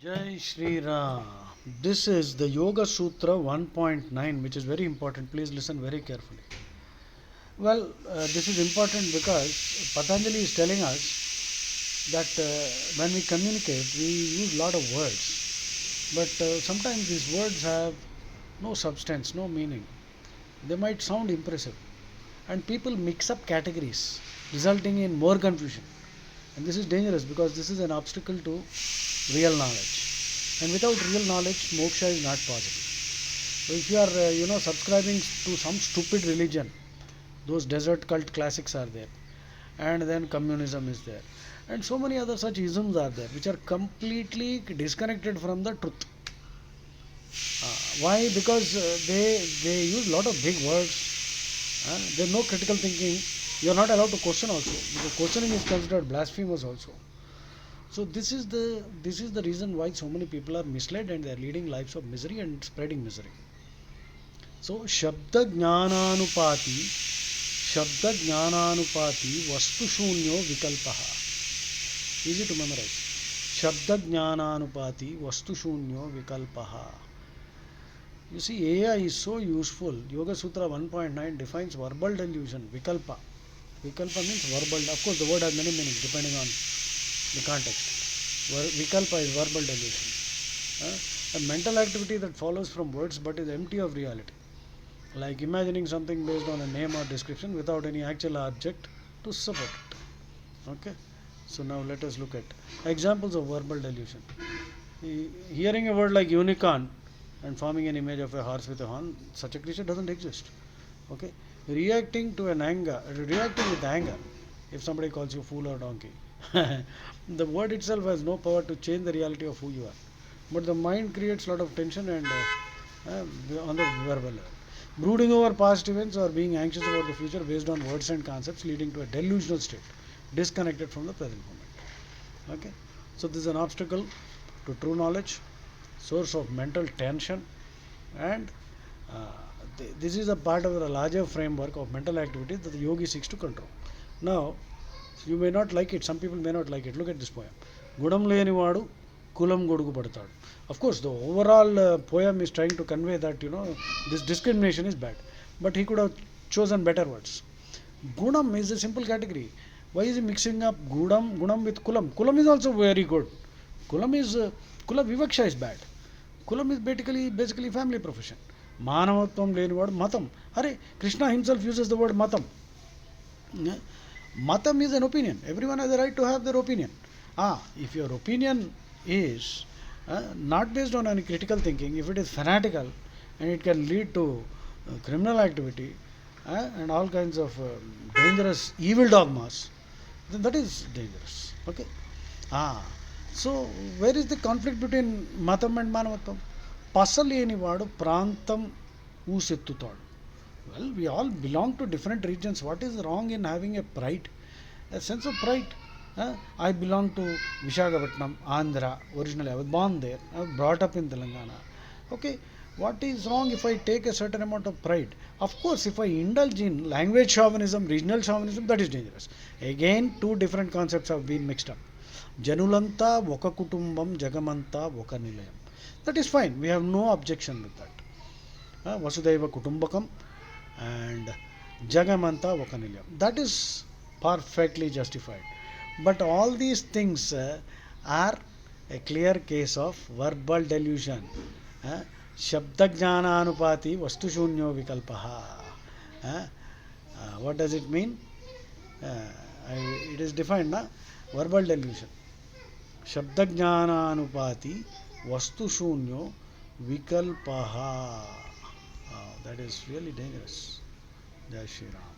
Jai Shri Ram. This is the Yoga Sutra 1.9, which is very important. Please listen very carefully. Well, this is important because Patanjali is telling us that when we communicate, we use a lot of words. But sometimes these words have no substance, no meaning. They might sound impressive. And people mix up categories, resulting in more confusion. And this is dangerous because this is an obstacle to real knowledge. And without real knowledge, moksha is not possible. So if you are, subscribing to some stupid religion, those desert cult classics are there, and then communism is there, and so many other such isms are there, which are completely disconnected from the truth. Why? Because they use a lot of big words. There is no critical thinking. You are not allowed to question also, because questioning is considered blasphemous also. So this is the reason why so many people are misled and they are leading lives of misery and spreading misery. So Shabda Jnananupati vastu shunyo vikalpaha. Easy to memorize. Shabda Jnananupati vastu shunyo vikalpaha. You see, AI is so useful. Yoga Sutra 1.9 defines verbal delusion, vikalpa. Vikalpa means verbal. Of course, the word has many meanings depending on the context. Vikalpa is verbal delusion. A mental activity that follows from words but is empty of reality. Like imagining something based on a name or description without any actual object to support it. Okay? So now let us look at examples of verbal delusion. Hearing a word like unicorn and forming an image of a horse with a horn, such a creature doesn't exist. Okay? Reacting with anger if somebody calls you fool or donkey. The word itself has no power to change the reality of who you are, but the mind creates a lot of tension and on the verbal level. Brooding over past events or being anxious about the future based on words and concepts, leading to a delusional state disconnected from the present moment. Okay, so this is an obstacle to true knowledge, source of mental tension, and this is a part of a larger framework of mental activities that the yogi seeks to control. Now, you may not like it, some people may not like it. Look at this poem. Gudam lenivadu kulam godugu padtadu. Of course, the overall poem is trying to convey that this discrimination is bad, but he could have chosen better words. Gunam is a simple category. Why is he mixing up gunam with kulam? Kulam is also very good. Kula vivaksha is bad. Kulam is basically family profession. Manavatvam lenivadu matam. Hare, Krishna himself uses the word matam. Matam is an opinion. Everyone has a right to have their opinion. If your opinion is not based on any critical thinking, if it is fanatical and it can lead to criminal activity and all kinds of dangerous evil dogmas, then that is dangerous. Okay. So where is the conflict between matam and manavatvam? Passaleni vadu prantam usettutadu. Well, we all belong to different regions. What is wrong in having a pride? A sense of pride. I belong to Visakhapatnam, Andhra. Originally, I was born there. I was brought up in Telangana. Okay, what is wrong if I take a certain amount of pride? Of course, if I indulge in language chauvinism, regional chauvinism, that is dangerous. Again, two different concepts have been mixed up. Janulanta oka kutumbam jagamanta oka nilayam. That is fine. We have no objection with that. Vasudhaiva kutumbakam and jagamanta oka nilayam. That is perfectly justified. But all these things are a clear case of verbal delusion. Shabda Jnananupati vastu shunyo vikalpaha. What does it mean? It is defined, na? Verbal delusion. Shabda Jnananupati vastu shunyo vikalpaha. That is really dangerous. Jai Shri Ram.